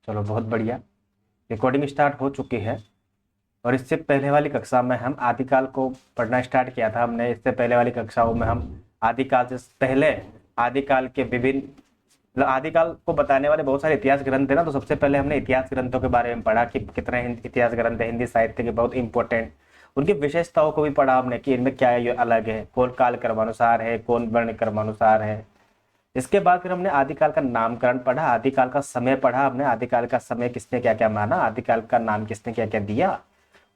चलो बहुत बढ़िया। रिकॉर्डिंग स्टार्ट हो चुकी है। और इससे पहले वाली कक्षा में हम आदिकाल को पढ़ना स्टार्ट किया था हमने। इससे पहले वाली कक्षाओं में हम आदिकाल से पहले आदिकाल के विभिन्न मतलब आदिकाल को बताने वाले बहुत सारे इतिहास ग्रंथ है ना। तो सबसे पहले हमने इतिहास ग्रंथों के बारे में पढ़ा कि कितने इतिहास ग्रंथ है हिंदी साहित्य के, बहुत इंपॉर्टेंट। उनकी विशेषताओं को भी पढ़ा हमने कि इनमें क्या ये अलग है, कौन काल क्रमानुसार है, कौन वर्ण क्रमानुसार है। इसके बाद फिर हमने आदिकाल का नामकरण पढ़ा, आदिकाल का समय पढ़ा हमने, आदिकाल का समय किसने क्या क्या माना, आदिकाल का नाम किसने क्या क्या दिया।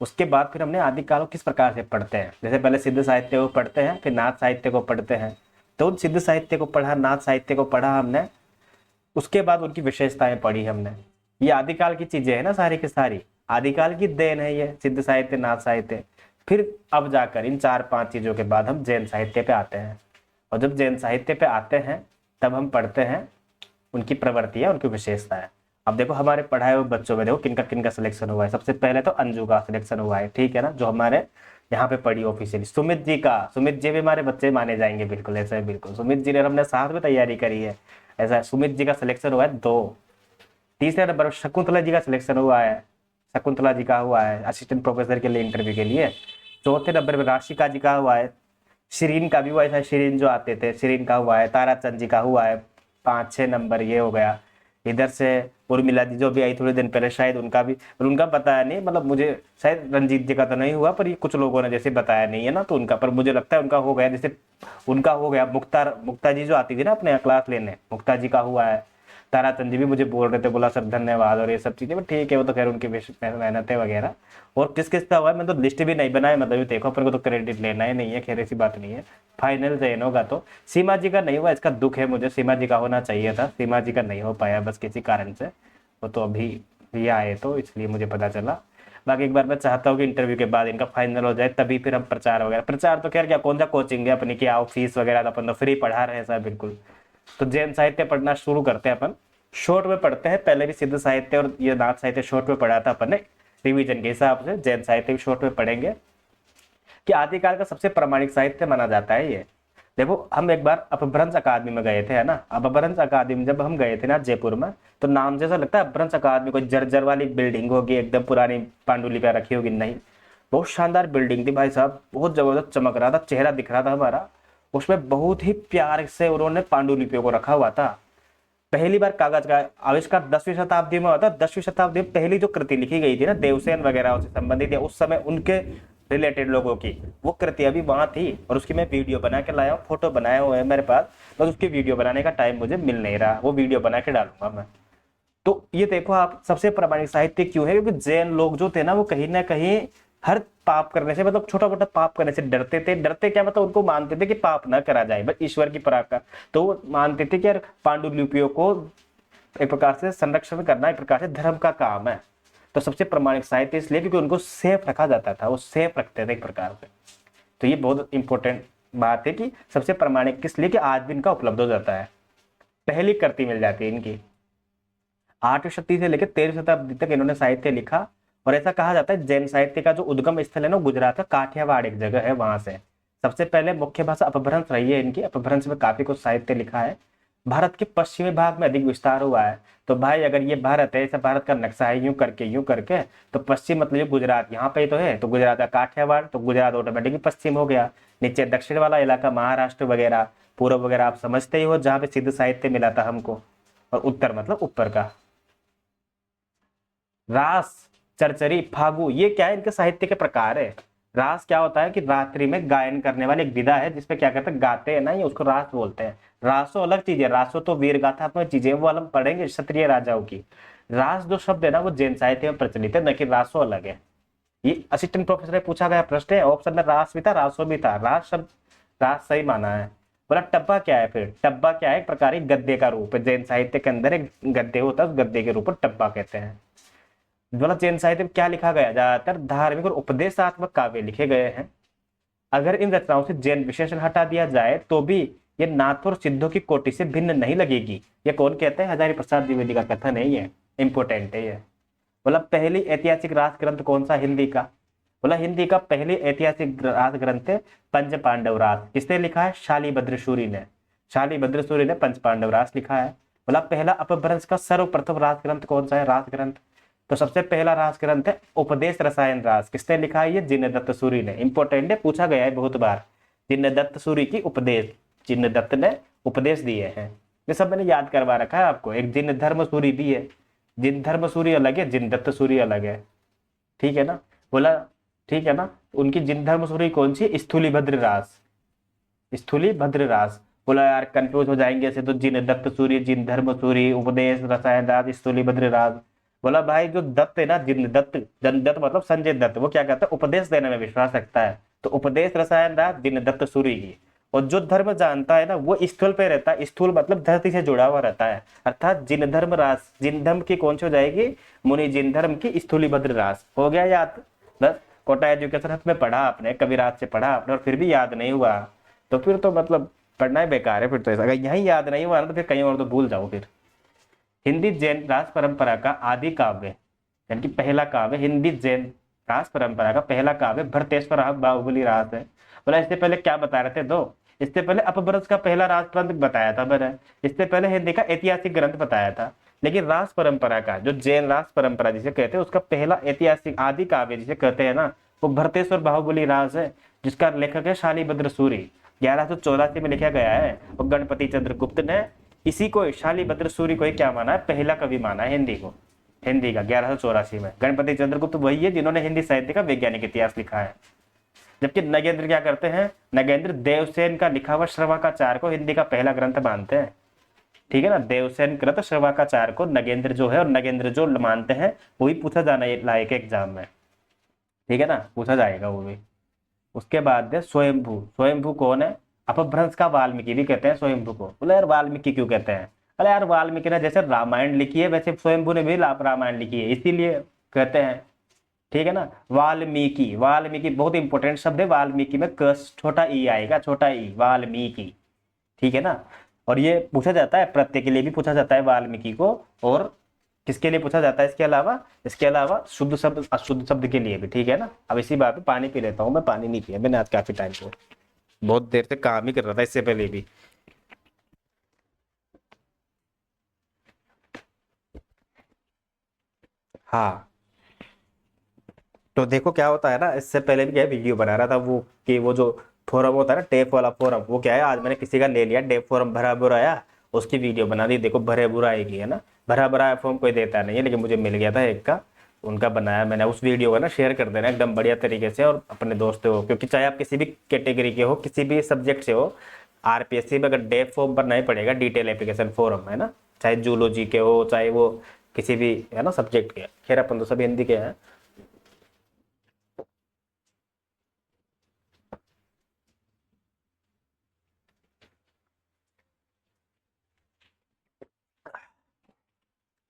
उसके बाद फिर हमने आदिकाल को किस प्रकार से पढ़ते हैं, जैसे पहले सिद्ध साहित्य को पढ़ते हैं, फिर नाथ साहित्य को पढ़ते हैं। तो उन सिद्ध साहित्य को पढ़ा, नाथ साहित्य को पढ़ा हमने। उसके बाद उनकी विशेषताएं पढ़ी हमने। ये आदिकाल की चीजें है ना, सारी की सारी आदिकाल की देन है ये सिद्ध साहित्य, नाथ साहित्य। फिर अब जाकर इन 4-5 चीजों के बाद हम जैन साहित्य पे आते हैं। और जब जैन साहित्य पे आते हैं तब हम पढ़ते हैं उनकी प्रवृत्तियां, उनकी विशेषताएं। अब देखो हमारे पढ़ाए हुए बच्चों में देखो किनका किनका सिलेक्शन हुआ है। सबसे पहले तो अंजू का सिलेक्शन हुआ है, ठीक है ना, जो हमारे यहाँ पे पढ़ी ऑफिशियली। सुमित जी का, सुमित जी भी हमारे बच्चे माने जाएंगे, बिल्कुल ऐसा है, बिल्कुल सुमित जी ने, हमने साथ में तैयारी करी है, ऐसा है। सुमित जी का सिलेक्शन हुआ है 2। तीसरे नंबर पर शकुंतला जी का सिलेक्शन हुआ है, शकुंतला जी का हुआ है असिस्टेंट प्रोफेसर के लिए, इंटरव्यू के लिए। चौथे नंबर पर राशिका जी का हुआ है, शिरीन का भी हुआ है, शिरीन जो आते थे शिरीन का हुआ है, ताराचंद जी का हुआ है। 5-6 नंबर ये हो गया। इधर से उर्मिला जी जो भी आई थोड़े दिन पहले, शायद उनका भी, पर उनका पता नहीं, मतलब मुझे शायद रंजीत जी का तो नहीं हुआ, पर ये कुछ लोगों ने जैसे बताया नहीं है ना, तो उनका, पर मुझे लगता है उनका हो गया। जैसे उनका हो गया मुख्तार, मुक्ता जी जो आती थी ना अपने यहाँ क्लास लेने, मुक्ता जी का हुआ है। ताराचंद जी भी मुझे बोल रहे थे, बोला सर धन्यवाद और ये सब चीजें, बट ठीक है वो तो खैर उनकी मेहनत है वगैरह। और किस किस का हुआ है, मैं तो लिस्ट भी नहीं बनाया, मतलब ये देखो अपन को तो क्रेडिट लेना ही नहीं है, खैर ऐसी बात नहीं है। फाइनल जैन होगा तो सीमा जी का नहीं हुआ, इसका दुख है मुझे, सीमा जी का होना चाहिए था, सीमा जी का नहीं हो पाया बस किसी कारण से। वो तो अभी ये आए तो इसलिए मुझे पता चला। बाकी एक बार मैं चाहता हूँ कि इंटरव्यू के बाद इनका फाइनल हो जाए, तभी फिर हम प्रचार वगैरह, प्रचार तो खैर क्या, कौन सा कोचिंग है अपनी की आओ फीस वगैरह तो अपन तो फ्री पढ़ा रहे हैं सर, बिल्कुल। तो जैन साहित्य पढ़ना शुरू करते हैं अपन। शॉर्ट में पढ़ते हैं, पहले भी सिद्ध साहित्य और ये नाथ साहित्य शॉर्ट में पढ़ा था अपन ने रिवीजन के हिसाब से, जैन साहित्य भी शॉर्ट में पढ़ेंगे। कि आदिकाल का सबसे प्रामाणिक साहित्य माना जाता है ये। देखो हम एक बार अपभ्रंश अकादमी में गए थे, है ना। अपभ्रंश अकादमी जब हम गए थे ना जयपुर में, तो नाम जैसा लगता है अपभ्रंश अकादमी, कोई जर्जर वाली बिल्डिंग होगी एकदम पुरानी, पांडुलिपियां रखी होगी, नहीं। बहुत शानदार बिल्डिंग थी भाई साहब, बहुत जबरदस्त चमक रहा था, चेहरा दिख रहा था हमारा। उसमें बहुत ही प्यार से उन्होंने पांडुलिपियों को रखा हुआ था। पहली बार कागज का आविष्कार 10वीं शताब्दी में हुआ था। 10वीं शताब्दी में पहली जो कृति लिखी गई थी ना देवसेन वगैरह से संबंधित, या उस समय उनके रिलेटेड लोगों की वो कृति अभी वहां थी, और उसकी मैं वीडियो बना के लाया हूँ, फोटो बनाए हुए हैं मेरे पास। बस उसकी वीडियो बनाने का टाइम मुझे मिल नहीं रहा, वो वीडियो बना के डालूंगा मैं। तो ये देखो आप, सबसे प्रामाणिक साहित्य क्यों है, क्योंकि जैन लोग जो थे ना वो कहीं ना कहीं हर पाप करने से, मतलब छोटा मोटा पाप करने से डरते थे। डरते क्या, मतलब उनको मानते थे कि पाप ना करा जाए, बस ईश्वर की पराका। तो वो मानते थे कि यार पांडुलिपियों को एक प्रकार से संरक्षण करना एक प्रकार से धर्म का काम है। तो सबसे प्रामाणिक साहित्य इसलिए क्योंकि उनको सेफ रखा जाता था, वो सेफ रखते थे एक प्रकार से। तो ये बहुत इंपॉर्टेंट बात है कि सबसे प्रामाणिक किस लिए, कि आज भी इनका उपलब्ध हो जाता है, पहली कृति मिल जाती है इनकी। 8वीं शताब्दी से लेकर 13वीं शताब्दी तक इन्होंने साहित्य लिखा। और ऐसा कहा जाता है जैन साहित्य का जो उद्गम स्थल है ना गुजरात का काठियावाड़ एक जगह है, वहां से सबसे पहले मुख्य भाषा अपभ्रंश रही है इनकी। अपभ्रंश में काफी कुछ साहित्य लिखा है। भारत के पश्चिमी भाग में अधिक विस्तार हुआ है। तो भाई अगर ये भारत है, ऐसा भारत का नक्शा है यूं करके, तो पश्चिम मतलब ये गुजरात यहाँ पे तो है, तो गुजरात का काठियावाड़, तो गुजरात ऑटोमेटिकली पश्चिम हो गया। नीचे दक्षिण वाला इलाका महाराष्ट्र वगैरह, पूर्व वगैरह आप समझते ही हो, जहाँ पे सिद्ध साहित्य मिला था हमको। और उत्तर मतलब ऊपर का। रास, चरचरी, फागु, ये क्या है, इनके साहित्य के प्रकार है। रास क्या होता है कि रात्रि में गायन करने वाली एक विधा है, जिसपे क्या कहते हैं गाते हैं ना, ये उसको रास बोलते हैं। रासो अलग चीज है, रासो तो वीर गाथात्मक चीजें, वो हम पढ़ेंगे क्षत्रिय राजाओं की। रास जो शब्द है ना वो जैन साहित्य में प्रचलित है, न कि रासो अलग है। ये असिस्टेंट प्रोफेसर से पूछा गया प्रश्न है, ऑप्शन में रास भी था, रासो भी था। रास शब्द, रास सही माना है। बोला टब्बा क्या है, फिर टब्बा क्या है, एक प्रकार की गद्य का रूप है। जैन साहित्य के अंदर एक गद्य होता है, उस गद्य के रूप को टब्बा कहते हैं। ज्वाला जैन साहित्य में क्या लिखा गया, ज्यादातर धार्मिक और उपदेशात्मक काव्य लिखे गए हैं। अगर इन रचनाओं से जैन विशेषण हटा दिया जाए तो भी ये नाथ और सिद्धों की कोटि से भिन्न नहीं लगेगी। ये कौन कहते हैं, हजारी प्रसाद द्विवेदी का कथन है, ये इंपोर्टेंट है ये। बोला पहली ऐतिहासिक रास ग्रंथ कौन सा, हिंदी का। बोला हिंदी का पहली ऐतिहासिक रास ग्रंथ है पंच पांडव रास। किसने लिखा है, शालीभद्र सूरी ने। शालीभद्र सूरी ने पंच पांडव रास लिखा है। बोला पहला अपभ्रंश का सर्वप्रथम रास ग्रंथ कौन सा है? रास ग्रंथ। तो सबसे पहला रास ग्रंथ है उपदेश रसायन रास। किसने लिखा है? ये जिनदत्त सूरि ने। इंपॉर्टेंट है, पूछा गया है बहुत बार। जिनदत्त सूरि की उपदेश, जिनदत्त ने उपदेश दिए हैं। ये सब मैंने याद करवा रखा है आपको। एक जिन धर्म सूरि भी है, जिन धर्म सूरि अलग है, जिनदत्त सूरि अलग है, ठीक है ना। बोला ठीक है ना। उनकी जिन धर्म सूरि कौन सी? स्थूलिभद्र रास, स्थूलिभद्र रास। बोला यार कंफ्यूज हो जाएंगे ऐसे तो, जिन दत्त सूरि, जिन धर्म सूरि, उपदेश रसायन राज, स्थूलिभद्र राज। बोला भाई जो दत्त है ना, जिन दत्त, जन दत्त मतलब संजय दत्त, वो क्या कहता है? उपदेश देने में विश्वास रखता है। तो उपदेश रसायन राज जिन दत्त सूरि की। और जो धर्म जानता है ना, वो स्थूल पे रहता है। स्थूल मतलब धरती से जुड़ा हुआ रहता है। अर्थात जिन धर्म रास, जिन धर्म की कौन सी हो जाएगी? मुनि जिन धर्म की स्थूलिभद्र रास। हो गया याद? बस कोटा एजुकेशन हथ में पढ़ा आपने, कविराज से पढ़ा आपने, और फिर भी याद नहीं हुआ तो फिर तो मतलब पढ़ना ही बेकार है फिर तो। ऐसा अगर यही याद नहीं हुआ ना तो फिर कहीं और तो भूल जाओ फिर। हिंदी जैन रास परंपरा का आदि काव्य, यानी कि पहला काव्य, हिंदी जैन रास परंपरा का पहला काव्य भरतेश्वर बाहुबली रास है। बोला इससे पहले क्या बता रहे थे? दो, इससे पहले अपभ्रंश का पहला रास ग्रंथ बताया था मैंने, इससे पहले हिंदी का ऐतिहासिक ग्रंथ बताया था। लेकिन रास परंपरा का, जो जैन रास परंपरा जिसे कहते हैं, उसका पहला ऐतिहासिक आदि काव्य जिसे कहते हैं ना, वो भरतेश्वर बाहुबली रास है, जिसका लेखक है शालिभद्र सूरि। 1184 में लिखा गया है। और गणपति चंद्रगुप्त ने इसी को, शालिभद्र सूरि को ही क्या माना है? पहला कवि माना है हिंदी को, हिंदी का 1184 में। गणपति चंद्रगुप्त वही है जिन्होंने हिंदी साहित्य का वैज्ञानिक इतिहास लिखा है। जबकि नगेंद्र क्या करते हैं? नगेंद्र देवसेन का लिखा हुआ श्रवाकाचार को हिंदी का पहला ग्रंथ मानते हैं। ठीक है ना। देवसेन कृत श्रवाकाचार को नगेंद्र जो है, और नगेंद्र जो मानते हैं, वही पूछा जाना लायक है एग्जाम में। ठीक है ना, पूछा जाएगा वो भी। उसके बाद है स्वयंभू। स्वयंभू कौन है? अपभ्रंश का वाल्मीकि भी कहते हैं स्वयंभू को। बोले यार वाल्मीकि क्यों कहते हैं? अरे यार वाल्मीकि ने जैसे रामायण लिखी है, वैसे स्वयंभू ने भी रामायण लिखी है, इसीलिए कहते हैं। ठीक है ना। वाल्मीकि, वाल्मीकि बहुत इंपॉर्टेंट शब्द है। वाल्मीकि में छोटा ई आएगा, छोटा ई, वाल्मीकि। ठीक है ना। और ये पूछा जाता है, प्रत्यय के लिए भी पूछा जाता है वाल्मीकि को, और किसके लिए पूछा जाता है इसके अलावा? इसके अलावा शुद्ध शब्द, अशुद्ध शब्द के लिए भी। ठीक है ना। अब इसी बात पे पानी पी लेता हूँ मैं। पानी नहीं पिया मैंने आज काफी टाइम से, बहुत देर से काम ही कर रहा था इससे पहले भी। हाँ, तो देखो क्या होता है ना, इससे पहले भी क्या वीडियो बना रहा था वो, कि वो जो फोरम होता है ना, टेप वाला फोरम, वो क्या है, आज मैंने किसी का ले लिया टेप फोरम, भरा बुरा आया, उसकी वीडियो बना दी। देखो भरे बुरा आएगी, है ना। भरा भरा फॉर्म कोई देता नहीं है, लेकिन मुझे मिल गया था एक का, उनका बनाया मैंने। उस वीडियो को ना शेयर कर देना एकदम बढ़िया तरीके से, और अपने दोस्तों को, क्योंकि चाहे आप किसी भी कैटेगरी के हो, किसी भी सब्जेक्ट से हो, आरपीएससी में अगर डेप फॉर्म भरना ही पड़ेगा, डिटेल एप्लीकेशन फॉर्म, है ना। चाहे जूलॉजी के हो, चाहे वो किसी भी, है ना, सब्जेक्ट के। खैर अपन तो सभी हिंदी के हैं।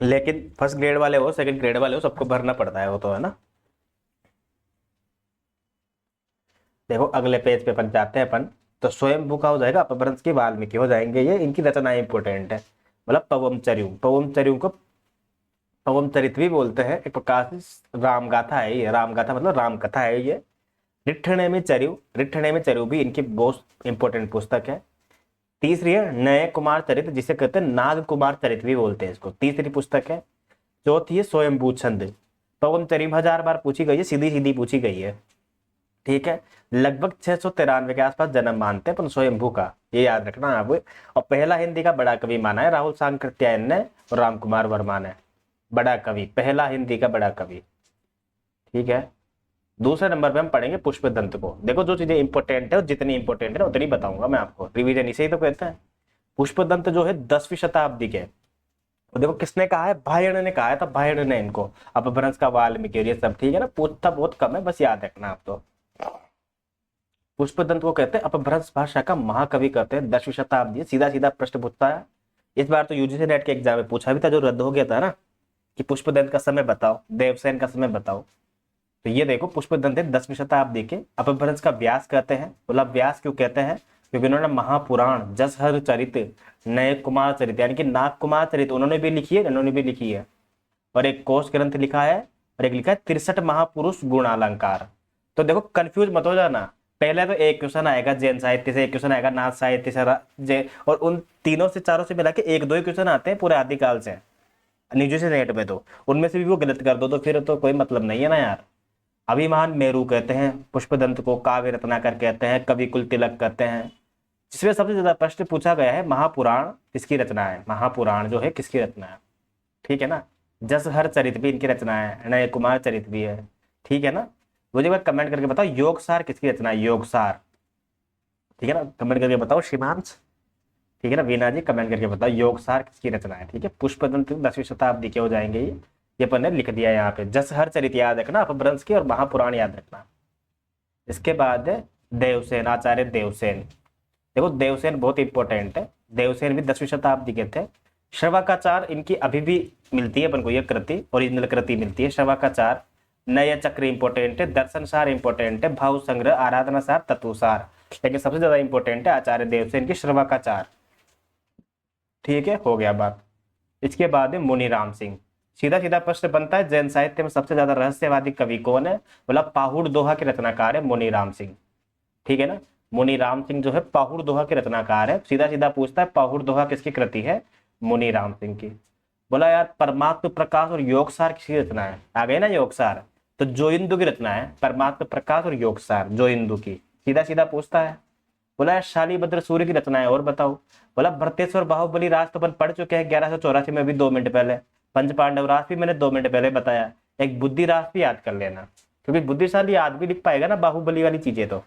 लेकिन फर्स्ट ग्रेड वाले हो, सेकंड ग्रेड वाले हो, सबको भरना पड़ता है वो तो, है ना। देखो अगले पेज पे अपन जाते हैं अपन। तो स्वयंभू का हो जाएगा, अपभ्रंश की वाल्मीकि हो जाएंगे। ये इनकी रचना इंपोर्टेंट है। मतलब पवमचर्यू, पवमचर्यू को पवन चरित भी बोलते हैं। एक प्रकार से राम गाथा है ये, राम गाथा मतलब राम कथा है ये। रिठणे में चरयू, रिठणे में चरयू भी इनकी बहुत इंपॉर्टेंट पुस्तक है। तीसरी है नए कुमार चरित, जिसे कहते हैं नाग कुमार चरित भी बोलते हैं इसको, तीसरी पुस्तक है। चौथी है स्वयंभू छंद। पवन चरित 1000 बार पूछी गई है, सीधी सीधी पूछी गई है। ठीक है। लगभग 693 के आसपास जन्म मानते हैं अपन स्वयंभू का, ये याद रखना आप। और पहला हिंदी का बड़ा कवि माना है राहुल सांकृत्यायन ने और राम कुमार वर्मा ने। बड़ा कवि, पहला हिंदी का बड़ा कवि। ठीक है। दूसरे नंबर पे हम पढ़ेंगे पुष्पदंत को। देखो जो चीजें इंपॉर्टेंट है, जितनी इंपॉर्टेंट है उतनी बताऊंगा मैं आपको, रिवीजन इसे ही तो कहते हैं। पुष्पदंत जो है 10वीं शताब्दी के। तो देखो किसने कहा है? भायण ने कहा है, था भायण ने इनको, अपभ्रंश का वाल्मीकि और ये सब। ठीक है ना, पूछता बहुत कम है, बस याद रखना आप तो। पुष्पदंत को कहते हैं अपभ्रंश भाषा का महाकवि, कहते हैं 10वीं शताब्दी। सीधा सीधा प्रश्न पूछता है। इस बार तो यूजीसी नेट के एग्जाम में पूछा भी था, जो रद्द हो गया था ना, कि पुष्पदंत का समय बताओ, देवसेन का समय बताओ। तो ये देखो पुष्पदंत 10वीं शताब्दी के। अपभ्रंश का व्यास कहते हैं। बोला व्यास क्यों कहते हैं? क्योंकि उन्होंने महापुराण, जसहर चरित, नए कुमार चरित, यानी कि नाग कुमार चरित उन्होंने भी लिखी है, इन्होंने भी लिखी है। और एक कोश ग्रंथ लिखा है, और एक लिखा है 63 महापुरुष गुणालंकार। तो देखो कंफ्यूज मत हो जाना, पहले तो एक क्वेश्चन आएगा जैन साहित्य से, एक क्वेश्चन आएगा नाथ साहित्य से, और उन तीनों से चारों से मिला के एक दो ही क्वेश्चन आते हैं पूरे आदिकाल से निजी से नेट में, तो उनमें से भी वो गलत कर दो तो फिर तो कोई मतलब नहीं है ना यार। अभिमान मेरु कहते हैं पुष्पदंत को, काव्य रत्नाकर कहते हैं, कवि कुल तिलक कहते हैं। जिसमें सबसे ज्यादा प्रश्न पूछा गया है महापुराण किसकी रचना है, महापुराण जो है किसकी रचना है, ठीक है ना। जसहर चरित भी इनकी रचना है, नय कुमार चरित भी है, ठीक है ना। मुझे कमेंट करके बताओ योगसार किसकी रचना है, योगसार, ठीक है ना, कमेंट करके बताओ शिवांश, ठीक है ना, वीना जी कमेंट करके बताओ योगसार किसकी रचना है, ठीक है। पुष्पदंत 10वीं शताब्दी के हो जाएंगे ये अपन ने लिख दिया यहाँ पे। जसहर चरित याद रखना अपभ्रंश की, और महापुराण याद रखना। इसके बाद देवसेन, आचार्य देवसेन। देखो देवसेन बहुत इंपॉर्टेंट है, देवसेन भी 10वीं शताब्दी के थे। श्रवकाचार इनकी अभी भी मिलती है अपन को, ये कृति ओरिजिनल कृति मिलती है श्रवकाचार। नय चक्र इंपॉर्टेंट है, दर्शन सार इंपॉर्टेंट है, भाव संग्रह, आराधना सार, तत्वसार, लेकिन सबसे ज्यादा इंपॉर्टेंट है आचार्य देवसेन की श्रवकाचार, ठीक है, हो गया बात। इसके बाद है मुनिराम सिंह। सीधा सीधा प्रश्न बनता है जैन साहित्य में सबसे ज्यादा रहस्यवादी कवि कौन है, बोला पाहुड़ दोहा के रचनाकार है मुनिराम सिंह, ठीक है ना। मुनिराम सिंह जो है पाहुड़ दोहा के रचनाकार है। सीधा सीधा पूछता है पाहुड़ दोहा किसकी कृति है, मुनिराम सिंह की। बोला यार परमात्म प्रकाश और योगसार किसकी रचना है, आ गए ना योगसार, तो जोइंदु की रचना है परमात्म प्रकाश और योगसार, जोइंदु की, सीधा सीधा पूछता है। बोला यार शालीभद्र सूर्य की रचना है, और बताओ। बोला भरतेश्वर बाहुबली राज तो अपन पढ़ चुके हैं 1184 में, भी 2 मिनट पहले। पंच पांडव राज भी मैंने 2 मिनट पहले बताया। एक बुद्धि राज भी याद कर लेना, क्योंकि बुद्धिशाली आदमी लिख पाएगा ना बाहुबली वाली चीजें। तो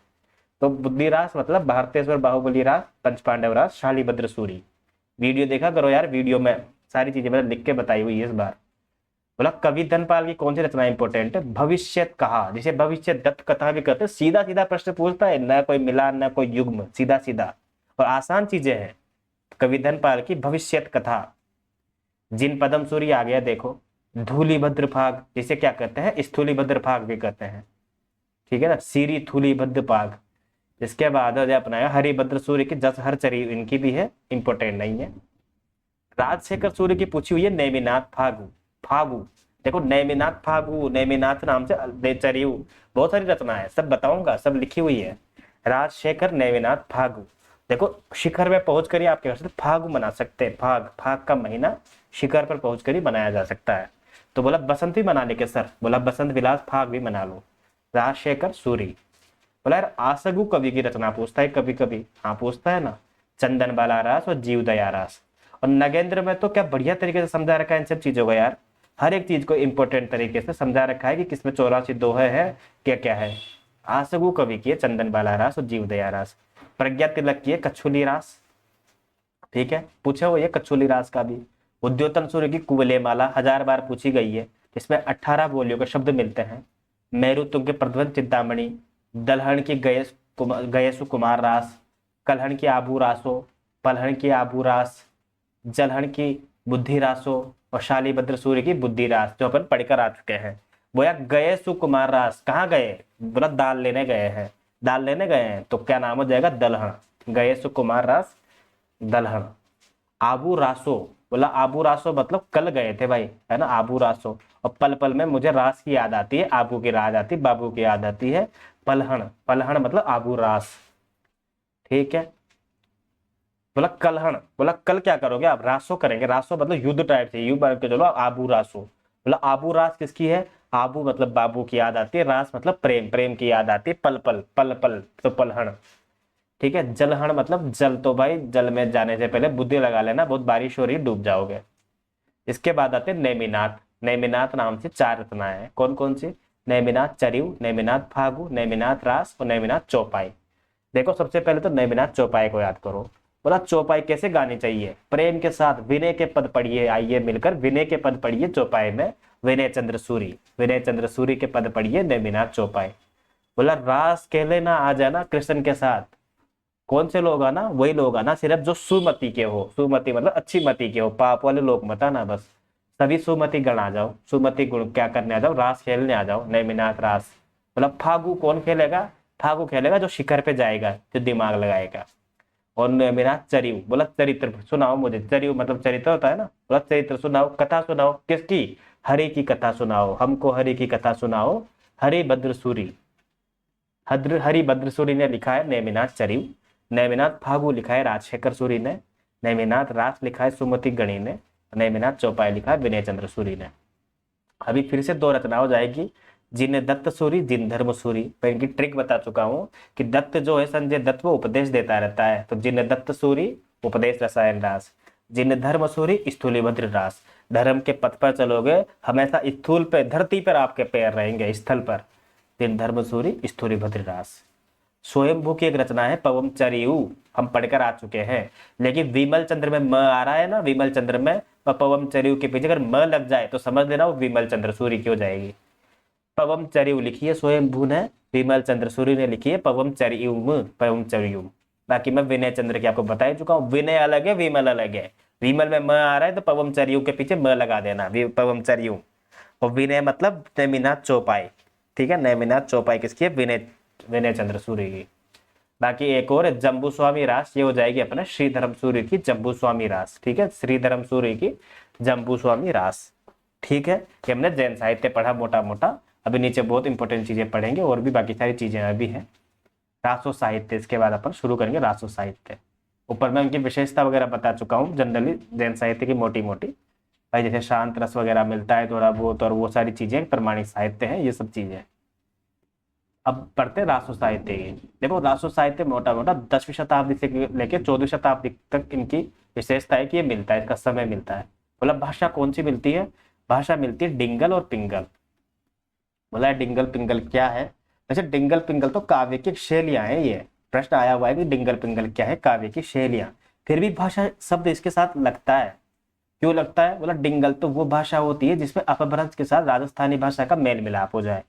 बुद्धि रास मतलब भारतेश्वर बाहुबली रास, पंच पांडव रास, शालीभद्र सूरी। वीडियो देखा करो यार, वीडियो में सारी चीजें मैंने लिख के बताई हुई है इस बार। बोला कवि धनपाल की कौन सी रचना इंपॉर्टेंट है, भविष्य कहा, जिसे भविष्य दत्त कथा भी कहते हैं। सीधा सीधा प्रश्न पूछता है, न कोई मिलान न कोई युग्म, सीधा सीधा, और आसान चीजें हैं। कवि धनपाल की भविष्य कथा। जिन पदम सूरी आ गया देखो। धूलिभद्र भाग, जिसे क्या कहते हैं स्थूलिभद्र भाग भी कहते हैं, ठीक है ना, सीरी थूलिभद्र भाग। इसके बाद अपनाया हरिभद्र सूर्य की जसहर चरी, इनकी भी है, इंपॉर्टेंट नहीं है। राजशेखर सूर्य की पूछी हुई है नेमिनाथ फागु, फागु देखो नेमिनाथ फागु, नेमिनाथ नाम से चरियु, बहुत सारी रचना है, सब बताऊंगा, सब लिखी हुई है। राजशेखर नेमिनाथ फागु। देखो शिखर में पहुंच कर आप क्या कर सकते, फागु मना सकते हैं, फाग, फाग का महीना शिखर पर पहुंच कर ही मनाया जा सकता है। तो बोला बसंत भी मना ले के सर, बोला बसंत विलास फाग भी मना लो। राजशेखर सूरी। बोला यार आसगु कवि की रचना पूछता है कभी कभी, हाँ पूछता है ना, चंदन बाला रास और जीवदया रास। और नगेंद्र में तो क्या बढ़िया तरीके से समझा रखा है इन सब चीजों को यार, हर एक चीज को इंपॉर्टेंट तरीके से समझा रखा है कि किसमें 84 दोहे है, क्या क्या है। आसगु कवि की है चंदन बाला रास और जीवदया रास। प्रज्ञा तिलक की है कच्छुली रास, ठीक है, पूछे वो ये कच्छुली रास का भी। उद्योतन सूर्य की कुवलय माला 1000 बार पूछी गई है, जिसमें 18 बोलियों के शब्द मिलते हैं। मेरु तुंग के प्रध्वन चिंतामणि, दलहन की गयसु कुमार रास, कलहन की आबू रासो, पलहन की आबू रास, जलहन की बुद्धि रासो, और शालीभद्र सूर्य की बुद्धि रास, जो अपन पढ़कर आ चुके हैं। बोया गए सुकुमार रास, कहाँ गए, बोला दाल लेने गए हैं, दाल लेने गए हैं, तो क्या नाम हो जाएगा दलहन, गए सुकुमार रास दलहन। आबू रासो, बोला आबू रासो मतलब कल गए थे भाई, है ना, आबू रासो। और पल पल में मुझे रास की याद आती है, आबू की याद आती है, बाबू की याद आती है। पलहन, पलहन मतलब आबू रास, ठीक है। बोला कलहन, बोला कल क्या करोगे आप, रासो करेंगे, रासो मतलब युद्ध टाइप से, यू के चलो आबू रासो। बोला आबू रास किसकी है, आबू मतलब बाबू की याद आती है, रास मतलब प्रेम, प्रेम की याद आती है, पल पल, पल पल तो पलहन, ठीक है। जलहन मतलब जल, तो भाई जल में जाने से पहले बुद्धि लगा लेना, बहुत बारिश हो रही डूब जाओगे। इसके बाद आते हैं नेमिनाथ। नेमिनाथ नाम से 4 रचनाएं हैं, कौन कौन सी, नेमिनाथ चरियु, नेमिनाथ फागु, नेमिनाथ रास और नेमिनाथ चौपाई। देखो सबसे पहले तो नेमिनाथ चौपाई को याद करो। बोला चौपाई कैसे गानी चाहिए, प्रेम के साथ विनय के पद पढ़िए, आइए मिलकर विनय के पद पढ़िए चौपाई में, विनय चंद्र सूरी, विनय चंद्र सूरी के पद पढ़िए नेमिनाथ चौपाई। बोला रास कहले ना आ जाना कृष्ण के साथ, कौन से लोग आना, वही लोग आना सिर्फ जो सुमति के हो, सुमति मतलब अच्छी मति के हो, पाप वाले लोग मत आना, बस सभी सुमति गण आ जाओ, सुमति गुण क्या करने आ जाओ, रास खेलने आ जाओ, नेमिनाथ रास। मतलब फागु कौन खेलेगा, फागु खेलेगा जो शिखर पे जाएगा, जो दिमाग लगाएगा। और नेमिनाथ चरियु, बोला चरित्र सुनाओ मुझे, चरियु मतलब चरित्र होता है ना, बोला चरित्र सुनाओ, कथा सुनाओ, किसकी, हरि की कथा सुनाओ, हमको हरि की कथा सुनाओ, हरिभद्र सूरी, हरिभद्र सूरी ने लिखा है नेमिनाथ चरिव, नेमिनाथ फागु लिखा है राजशेखर सूरी ने, नेमिनाथ रास लिखा है सुमति गणी ने, नेमिनाथ चौपाई लिखा है विनय चंद्र सूरी ने। अभी फिर से दो रचना हो जाएगी, जिन दत्त सूरी जिन धर्म सूरी। मैं इनकी ट्रिक बता चुका हूं कि दत्त जो है संजय दत्त वो उपदेश देता रहता है, तो जिन दत्त सूरी उपदेश रसायन रास, जिन धर्म सूरी स्थूलिभद्र रास। धर्म के पथ पर चलोगे हमेशा स्थूल पे धरती पर आपके पैर रहेंगे, स्थल पर। जिन धर्म सूरी स्थूलिभद्र रास। स्वयंभू की एक रचना है पवम चरियु, हम पढ़कर आ चुके हैं, लेकिन विमल चंद्र में म आ रहा है ना, विमल चंद्र में पवम चरियु के पीछे अगर म लग जाए तो समझ लेना वो विमल चंद्र सूरी की हो जाएगी। पवम चरियु लिखी है स्वयंभू ने, विमल चंद्र सूरी ने लिखी है पवम चरियुम, पवम चरियुम। बाकी मैं विनय चंद्र की आपको बता ही चुका हूँ, विनय अलग है विमल अलग है। विमल में म आ रहा है तो पवम चरियु के पीछे म लगा देना, पवम चरियु। और विनय मतलब नेमिनाथ चौपाई, ठीक है, नेमिनाथ चौपाई किसकी है, विनय चंद्र सूरी की। बाकी एक और जम्बू स्वामी रास, ये हो जाएगी अपने श्रीधरम सूरी की जम्बू स्वामी रास, ठीक है, श्रीधरम सूरी की जम्बू स्वामी रास, ठीक है। कि हमने जैन साहित्य पढ़ा मोटा मोटा, अभी नीचे बहुत इंपॉर्टेंट चीजें पढ़ेंगे और भी बाकी सारी चीजें अभी हैं। रासो साहित्य, इसके बाद अपन शुरू करेंगे रासो साहित्य। ऊपर में उनकी विशेषता वगैरह बता चुका हूँ जनरली जैन साहित्य की मोटी मोटी, भाई जैसे शांत रस वगैरह मिलता है थोड़ा बहुत, और वो सारी चीजें प्रमाणिक साहित्य है, ये सब चीजें। अब पढ़ते रासो साहित्य की। देखो रासो साहित्य मोटा मोटा 10वीं शताब्दी से लेकर 14वीं शताब्दी तक इनकी विशेषता है कि ये मिलता है, इसका समय मिलता है। बोला भाषा कौन सी मिलती है, भाषा मिलती है डिंगल और पिंगल। बोला डिंगल पिंगल क्या है, वैसे डिंगल पिंगल तो काव्य की शैलियां हैं, ये प्रश्न आया हुआ है कि डिंगल पिंगल क्या है, काव्य की शैलियां। फिर भी भाषा शब्द इसके साथ लगता है, क्यों लगता है, बोला डिंगल तो वो भाषा होती है जिसमें अपभ्रंश के साथ राजस्थानी भाषा का मेल मिलाप हो जाए।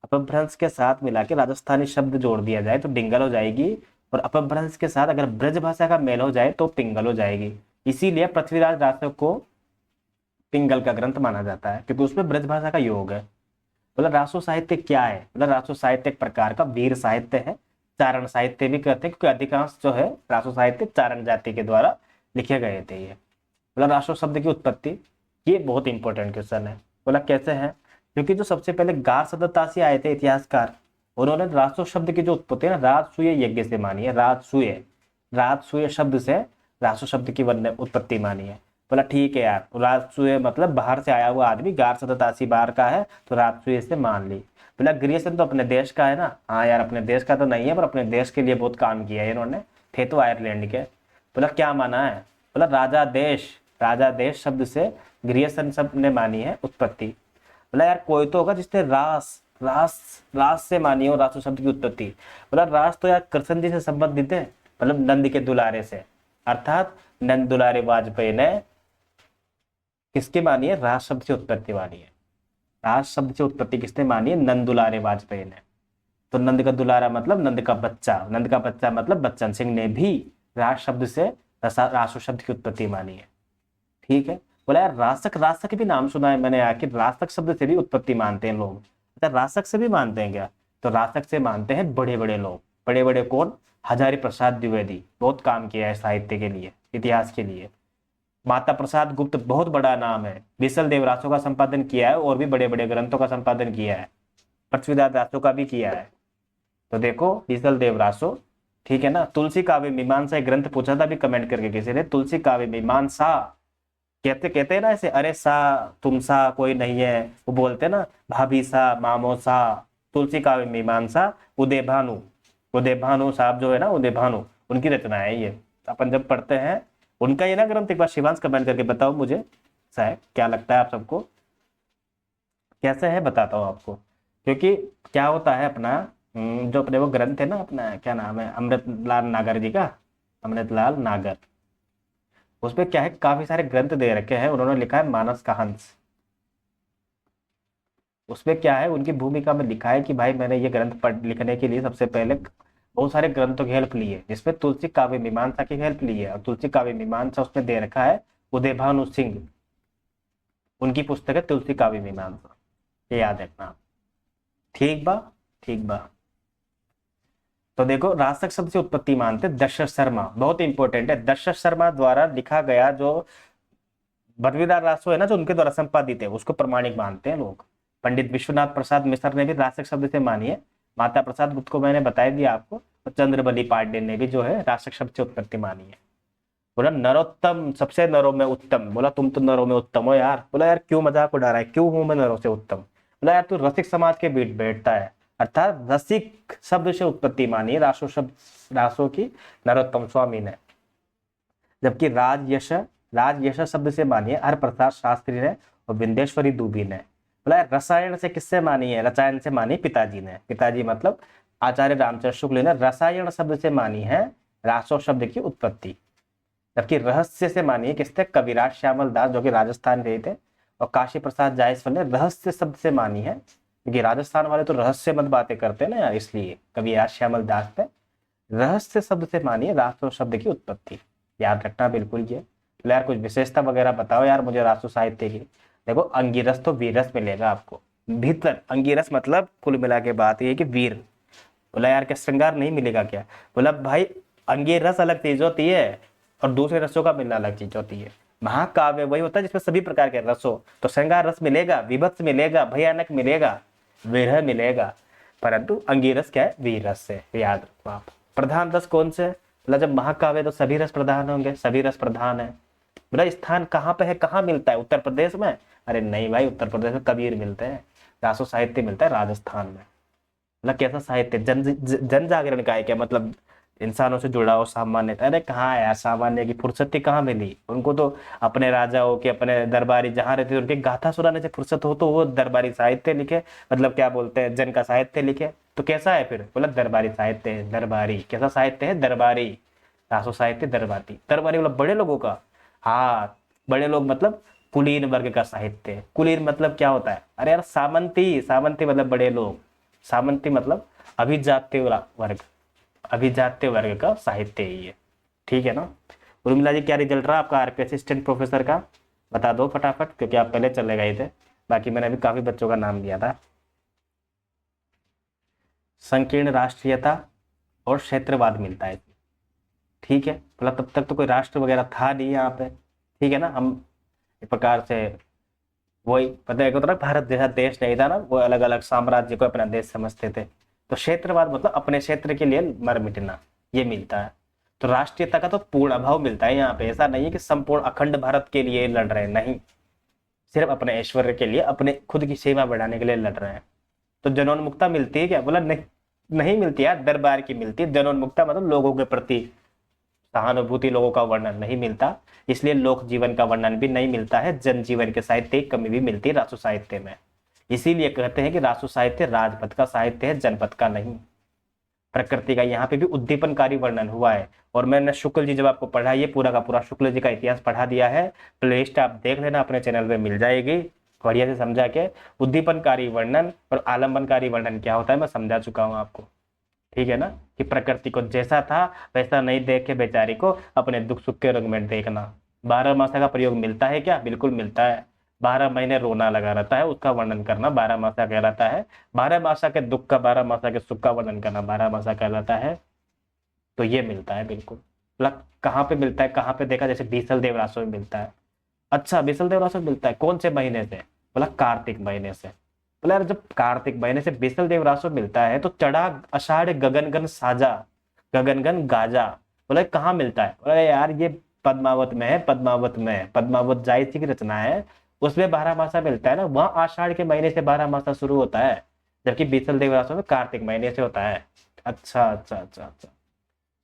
अपभ्रंश के साथ मिला के राजस्थानी शब्द जोड़ दिया जाए तो डिंगल हो जाएगी, और अपभ्रंश के साथ अगर ब्रज भाषा का मेल हो जाए तो पिंगल हो जाएगी। इसीलिए पृथ्वीराज रासो को पिंगल का ग्रंथ माना जाता है, क्योंकि उसमें ब्रज भाषा का योग है। बोला रासो साहित्य क्या है, मतलब रासो साहित्य एक प्रकार का वीर साहित्य है, चारण साहित्य भी कहते हैं, क्योंकि अधिकांश जो है रासो साहित्य चारण जाति के द्वारा लिखे गए थे। ये बोला रासो शब्द की उत्पत्ति, ये बहुत इंपॉर्टेंट क्वेश्चन है। बोला कैसे है, क्योंकि जो सबसे पहले गार सदतासी आए थे इतिहासकार, उन्होंने रासो शब्द की जो उत्पत्ति है ना राजसूय यज्ञ से मानी है, राजसूय शब्द से रासो शब्द की उत्पत्ति मानी है। बोला ठीक है यार, राजसूय मतलब बाहर से आया हुआ आदमी, गार सदतासी बाहर का है तो राजसूय से मान ली। बोला ग्रियर्सन तो अपने देश का है ना, हाँ यार अपने देश का तो नहीं है पर अपने देश के लिए बहुत काम किया है इन्होंने, थे तो आयरलैंड के। बोला क्या माना है, बोला राजा देश शब्द से ग्रियर्सन शब्द ने मानी है उत्पत्ति। बोला यार कोई तो होगा जिसने रास से मानी हो रासो शब्द की उत्पत्ति। बोला रास तो यार कृष्ण जी से संबंधित है, मतलब नंद के दुलारे से, अर्थात नंद दुलारे वाजपेयी ने किसकी मानी है, रास शब्द से उत्पत्ति मानी है। रास शब्द से उत्पत्ति किसने मानी है, नंद दुलारे वाजपेयी ने। तो नंद का दुलारा मतलब नंद का बच्चा मतलब बच्चन सिंह ने भी रास शब्द से रासो शब्द की उत्पत्ति मानी है, ठीक है। बोला यार रासक भी नाम सुना है मैंने, आखिर रासक शब्द से भी उत्पत्ति मानते हैं लोग। अच्छा रासक से भी मानते हैं क्या, तो रासक से मानते हैं बड़े बड़े लोग। बड़े बड़े कौन, हजारी प्रसाद द्विवेदी, बहुत काम किया है साहित्य के लिए, इतिहास के लिए। माता प्रसाद गुप्त बहुत बड़ा नाम है, बिसल देव रासो का संपादन किया है और भी बड़े बड़े ग्रंथों का संपादन किया है, पृथ्वीदास रासो का भी किया है। तो देखो बिसल देव रासो, ठीक है ना। तुलसी काव्य मीमांसा एक ग्रंथ पूछा था भी कमेंट करके किसी ने, तुलसी काव्य मीमांसा कहते हैं ना ऐसे, अरे सा तुम सा कोई नहीं है, वो बोलते ना भाभी सा मामो सा। तुलसी काव्य मीमांसा उदय भानु साहब जो है ना, उदय भानु उनकी रचना है ये। अपन जब पढ़ते हैं उनका ये ना ग्रंथ, एक बार शिवांश कमेंट करके बताओ मुझे साहब क्या लगता है आप सबको, कैसे है बताता हूँ आपको। क्योंकि क्या होता है अपना जो अपने वो ग्रंथ है ना, अपना क्या नाम है, अमृतलाल नागर जी का, अमृतलाल नागर, उसपे क्या है काफी सारे ग्रंथ दे रखे हैं, उन्होंने लिखा है मानस का हंस। उसपे क्या है उनकी भूमिका में लिखा है कि भाई मैंने ये ग्रंथ लिखने के लिए सबसे पहले बहुत सारे ग्रंथों की हेल्प ली है, जिसमें तुलसी काव्य मीमांसा की हेल्प ली है। और तुलसी काव्य मीमांसा उसमें दे रखा है उदय भानु सिंह, उनकी पुस्तक है तुलसी काव्य मीमांसा, ये याद रखना। ठीक बा। तो देखो रासक शब्द से उत्पत्ति मानते दशरथ शर्मा, बहुत इंपॉर्टेंट है, दशरथ शर्मा द्वारा लिखा गया जो पृथ्वीदास रासो है ना, जो उनके द्वारा संपादित है, उसको प्रमाणिक मानते हैं लोग। पंडित विश्वनाथ प्रसाद मिश्र ने भी रासक शब्द से मानी है, माता प्रसाद गुप्त को मैंने बताया दिया आपको, तो चंद्रबली पांडे ने भी जो है राष्ट्रक शब्द से उत्पत्ति मानी है। बोला नरोत्तम, सबसे नरों में उत्तम। बोला तुम तो नरों में उत्तम हो यार। बोला यार क्यों मजाक उड़ा रहा है, क्यों हूं मैं नरों से उत्तम। बोला यार तू रसिक समाज के बीच बैठता है, अर्थात रसिक शब्द से उत्पत्ति मानी है रासो शब्द, रासो की नरोत्तम स्वामी ने। जबकि राजयश शब्द से मानी है हर प्रसाद शास्त्री ने और विंदेश्वरी दूबी ने। बोला रसायन से किससे मानी है, रसायन से मानी पिताजी ने। पिताजी मतलब आचार्य रामचंद्र शुक्ल ने रसायन शब्द से मानी है रासो शब्द की उत्पत्ति। जबकि रहस्य से मानी है किसने, कविराज श्यामल दास जो कि राजस्थान गए थे, और काशी प्रसाद जायसवाल ने रहस्य शब्द से मानी है, क्योंकि राजस्थान वाले तो रहस्य मत बातें करते हैं ना यार, इसलिए कविराज श्यामल दास ने रहस्य शब्द से मानी है रासो शब्द की उत्पत्ति। याद रखना बिल्कुल ये। तो यार कुछ विशेषता वगैरह बताओ यार मुझे रासो साहित्य की। देखो अंगिरस तो वीरस मिलेगा आपको भीतर, अंगिरस मतलब कुल मिला के बात ये कि वीर। बोला यार क्या श्रृंगार नहीं मिलेगा क्या। बोला भाई अंगिरस अलग चीज होती है और दूसरे रसों का मिलना अलग चीज होती है। महाकाव्य वही होता है जिसमें सभी प्रकार के रस हो, तो श्रृंगार रस मिलेगा, विभत्स मिलेगा, भयानक मिलेगा, विरह मिलेगा, परंतु अंगिरस क्या है, वीर रस से। याद रखो आप। प्रधान रस कौन से, मतलब जब महाकाव्य तो सभी रस प्रधान होंगे, सभी रस प्रधान है। बोला स्थान कहाँ पे है, कहाँ मिलता है, उत्तर प्रदेश में। अरे नहीं भाई, उत्तर प्रदेश में कबीर मिलते हैं, रासो साहित्य मिलता है राजस्थान में। मतलब कैसा साहित्य, जन जागरण का है क्या, मतलब इंसानों से जुड़ा हो, सामान्य। अरे कहाँ यार सामान्य की फुर्सती कहाँ मिली उनको, तो अपने राजाओं के, अपने दरबारी जहाँ रहते थे उनके गाथा सुनाने से फुर्सत हो, तो वो दरबारी साहित्य लिखे, मतलब क्या बोलते हैं जन का साहित्य लिखे। तो कैसा है फिर, बोला दरबारी साहित्य है। दरबारी कैसा साहित्य है, दरबारी। रासो साहित्य दरबारी, दरबारी मतलब बड़े लोगों का। हाँ बड़े लोग मतलब कुलीन वर्ग का साहित्य। कुलीन मतलब क्या होता है, अरे यार सामंती, सामंती मतलब बड़े लोग, सामंती मतलब अभिजात्य वर्ग, अभिजात्य वर्ग का साहित्य है ये। ठीक है ना। उर्मिला जी क्या रिजल्ट रहा आपका आरपी असिस्टेंट प्रोफेसर का, बता दो फटाफट, क्योंकि आप पहले चले गए थे, बाकी मैंने अभी काफी बच्चों का नाम दिया था। संकीर्ण राष्ट्रीयता और क्षेत्रवाद मिलता है। ठीक है, मतलब तब तक तो कोई राष्ट्र वगैरह था नहीं यहाँ पे। ठीक है ना, हम एक प्रकार से वही पता है ना, भारत जैसा देश नहीं था ना, वो अलग अलग साम्राज्य को अपना देश समझते थे। तो क्षेत्रवाद मतलब अपने क्षेत्र के लिए मर मिटना, ये मिलता है। तो राष्ट्रीयता का तो पूर्ण अभाव मिलता है यहाँ पे। ऐसा नहीं है कि संपूर्ण अखंड भारत के लिए लड़ रहे हैं, नहीं, सिर्फ अपने ऐश्वर्य के लिए, अपने खुद की सीमा बढ़ाने के लिए लड़ रहे हैं। तो जनोन्मुक्ता मिलती है क्या, बोला नहीं, नहीं मिलती यार, दरबार की मिलती है। जनोन्मुक्ता मतलब लोगों के प्रति सहानुभूति, लोगों का वर्णन नहीं मिलता, इसलिए लोक जीवन का वर्णन भी नहीं मिलता है। जनजीवन के साहित्य की कमी भी मिलती है रासो साहित्य में। इसीलिए कहते हैं कि रासो साहित्य राजपथ का साहित्य है, जनपथ का नहीं। प्रकृति का यहाँ पे भी उद्दीपनकारी वर्णन हुआ है। और मैंने शुक्ल जी जब आपको पढ़ा, ये पूरा का पूरा शुक्ल जी का इतिहास पढ़ा दिया है, प्लेलिस्ट आप देख लेना, अपने चैनल पे मिल जाएगी, बढ़िया से समझा के। उद्दीपनकारी वर्णन और आलम्बनकारी वर्णन क्या होता है मैं समझा चुका हूँ आपको। ठीक है ना, कि प्रकृति को जैसा था वैसा नहीं देख के बेचारी को अपने दुख सुख के रंग में देखना। 12 मासा का प्रयोग मिलता है क्या, बिल्कुल मिलता है। 12 महीने रोना लगा रहता है, उसका वर्णन करना 12 मासा कहलाता है। 12 मासा के दुख का, 12 मासा के सुख का वर्णन करना 12 मासा कहलाता है। तो ये मिलता है बिल्कुल। कहाँ पे मिलता है, कहाँ पे देखा, जैसे बीसल देव रासो में मिलता है। अच्छा बीसल देव रासो में मिलता है, कौन से महीने से, बोला कार्तिक महीने से। बोला यार जब कार्तिक महीने से बीसल देव रासो मिलता है तो चढ़ा अषाढ़ गगनगन साजा, गगनगन गाजा। बोला कहाँ मिलता है, बोला यार ये पद्मावत में है, पद्मावत में, पद्मावत जायसी की रचना है, उसमें 12 मासा मिलता है ना, वहां आषाढ़ के महीने से 12 मासा शुरू होता है, जबकि बीसल देव रासो में कार्तिक महीने से होता है। अच्छा अच्छा अच्छा अच्छा।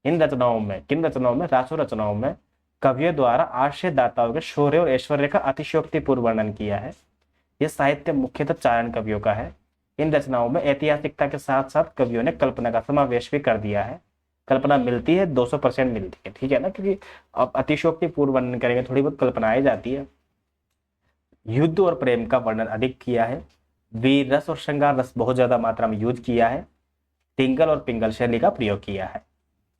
इन रचनाओं में, किन रचनाओं में, रासो रचनाओं में कवियों द्वारा आश्रय दाताओं के शौर्य और ऐश्वर्य का अतिशयोक्तिपूर्ण वर्णन किया है। यह साहित्य मुख्यतः चारण कवियों का है। इन रचनाओं में ऐतिहासिकता के साथ साथ कवियों ने कल्पना का समावेश भी कर दिया है। कल्पना मिलती है 200% मिलती है, ठीक है ना, क्योंकि अब अतिशयोक्तिपूर्ण वर्णन करेंगे, थोड़ी बहुत कल्पनाएं जाती है। युद्ध और प्रेम का वर्णन अधिक किया है। वीर रस और श्रृंगार रस बहुत ज्यादा मात्रा में यूज किया है। टिंगल और पिंगल शैली का प्रयोग किया है।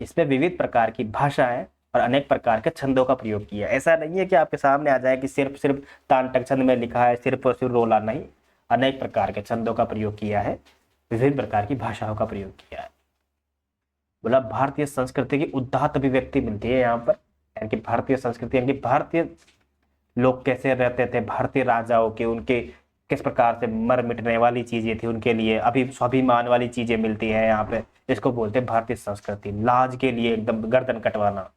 इसमें विविध प्रकार की भाषाएं और अनेक प्रकार के छंदों का प्रयोग किया। ऐसा नहीं है कि आपके सामने आ जाए कि सिर्फ सिर्फ तांटक छंद में लिखा है, सिर्फ और सिर्फ रोला, नहीं, अनेक प्रकार के छंदों का प्रयोग किया है, विभिन्न प्रकार की भाषाओं का प्रयोग किया है। बोला भारतीय संस्कृति की उदात्त अभिव्यक्ति मिलती है यहाँ पर, यानी कि भारतीय संस्कृति, यानी कि भारतीय लोग कैसे रहते थे, भारतीय राजाओं के, उनके किस प्रकार से मर मिटने वाली चीजें थी उनके लिए अभी स्वाभिमान वाली चीजें मिलती है यहाँ पे। इसको बोलते हैं भारतीय संस्कृति। लाज के लिए एकदम गर्दन कटवाना,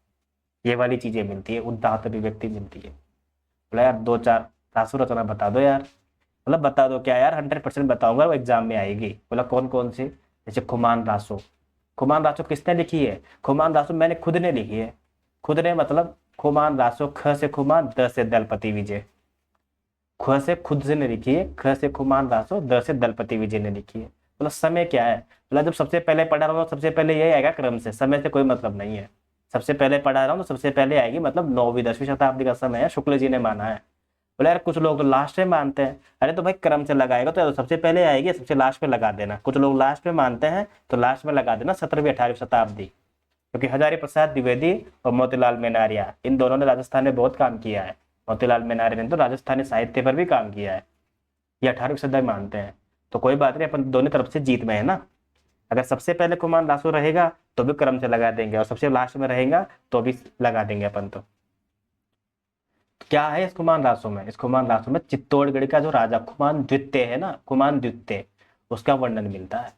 ये वाली चीजें मिलती है, उदात्त अभिव्यक्ति मिलती है। बोला यार 2-4 रासु रचना बता दो यार। मतलब बता दो क्या यार, 100% बताऊंगा, वो एग्जाम में आएगी। बोला कौन कौन सी? जैसे खुमान रासो। खुमान रासो किसने लिखी है? खुमान रासो मैंने खुद ने लिखी है। खुद ने मतलब खुमान रासो, ख से खुमान, द से दलपति विजय। ख से खुद से ने लिखी है, ख से खुमान रासो, द से दलपति विजय ने लिखी है। बोला समय क्या है? बोला जब सबसे पहले पढ़ा रहा हूँ सबसे पहले यही आएगा क्रम से, समय से कोई मतलब नहीं है। सबसे पहले पढ़ा रहा हूँ तो सबसे पहले आएगी, मतलब 9वीं 10वीं शताब्दी का समय है, शुक्ल जी ने माना है। बोले यार कुछ लोग तो लास्ट में मानते हैं। अरे तो भाई क्रम से लगाएगा तो सबसे पहले आएगी, सबसे लास्ट में लगा देना। कुछ लोग लास्ट में मानते हैं तो लास्ट में लगा देना 17वीं 18वीं शताब्दी, क्योंकि हजारी प्रसाद द्विवेदी और मोतीलाल मेनारिया, इन दोनों ने राजस्थान में बहुत काम किया है। मोतीलाल मेनारिया ने तो राजस्थानी साहित्य पर भी काम किया है। ये 18वीं शताब्दी मानते हैं, तो कोई बात नहीं, अपन दोनों तरफ से जीत में है ना। अगर सबसे पहले कुमान रासो रहेगा तो भी क्रम से लगा देंगे, और सबसे लास्ट में रहेगा तो भी लगा देंगे अपन। तो क्या है इस खुमान रासो में? इस खुमान रासो में चित्तौड़गढ़ का जो राजा खुमान द्वितीय है ना, खुमान द्वितीय, उसका वर्णन मिलता है।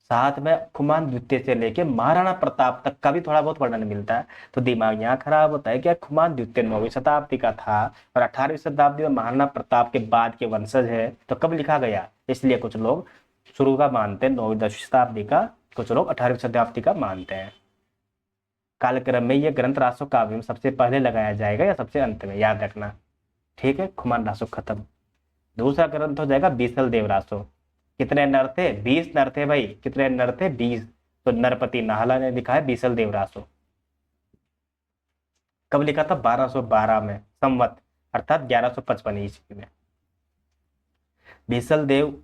साथ में खुमान द्वितीय से लेके महाराणा प्रताप तक का भी थोड़ा बहुत वर्णन मिलता है। तो दिमाग यहाँ खराब होता है कि खुमान द्वितीय 9वीं शताब्दी का था और 18वीं शताब्दी में महाराणा प्रताप के बाद के वंशज है, तो कब लिखा गया? इसलिए कुछ लोग शुरू का मानते हैं 9वीं 10वीं शताब्दी का, कुछ लोग 18वीं शताब्दी का मानते हैं। कालक्रम में यह ग्रंथ रासो काव्य में सबसे पहले लगाया जाएगा या सबसे अंत में, याद रखना। ठीक है, खुमान रासो खत्म। दूसरा ग्रंथ हो जाएगा बीसल देव रासो। कितने नर थे? 20 नर थे भाई। कितने नर थे? 20। तो नरपति नाहला ने लिखा है बीसल देव रासो। कब लिखा था? 1212 में, संवत अर्थात 1155 ईस्वी में। बीसल देव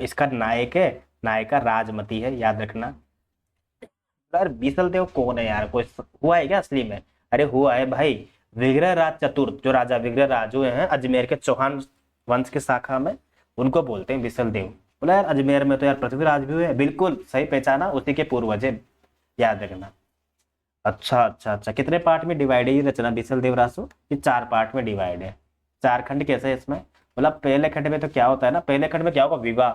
इसका नायक है, नायिका राजमती है, याद रखना। यार बीसल देव कौन है यार? कोई हुआ है क्या असली में? अरे हुआ है भाई, विग्रह राज चतुर्थ, जो राजा विग्रह राज हुए हैं अजमेर के चौहान वंश की शाखा में, उनको बोलते हैं बीसल देव। बोला यार अजमेर में तो यार पृथ्वीराज भी हुए। बिल्कुल सही पहचाना, उसी के पूर्वज है, याद रखना। अच्छा अच्छा अच्छा, कितने पार्ट में डिवाइड है ये रचना बीसल देव रासो? ये 4 पार्ट में डिवाइड है। 4 खंड कैसे है इसमें? मतलब पहले खंड में तो क्या होता है ना, पहले खंड में क्या होगा? विवाह,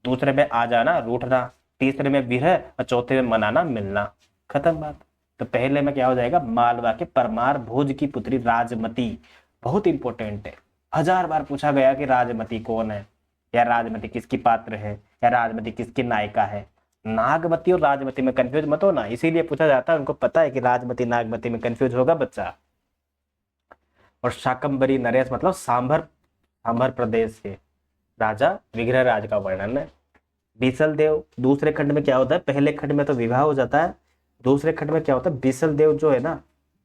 दूसरे में आ जाना रूठना, तीसरे में विरह, और चौथे में मनाना मिलना। खत्म बात। तो पहले में क्या हो जाएगा? मालवा के परमार भोज की पुत्री राजमती। बहुत इंपॉर्टेंट है, 1000 बार पूछा गया कि राजमती कौन है, या राजमती किसकी पात्र है, या राजमती किसकी नायिका है। नागमती और राजमती में कंफ्यूज मत हो ना, इसीलिए पूछा जाता है। उनको पता है कि राजमती नागमती में कंफ्यूज होगा बच्चा। और शाकंभरी नरेश मतलब सांभर, सांभर प्रदेश के राजा विग्रह राज का वर्णन है। बीसल देव दूसरे खंड में क्या होता है? पहले खंड में तो विवाह हो जाता है, दूसरे खंड में क्या होता है? बीसल देव जो है ना,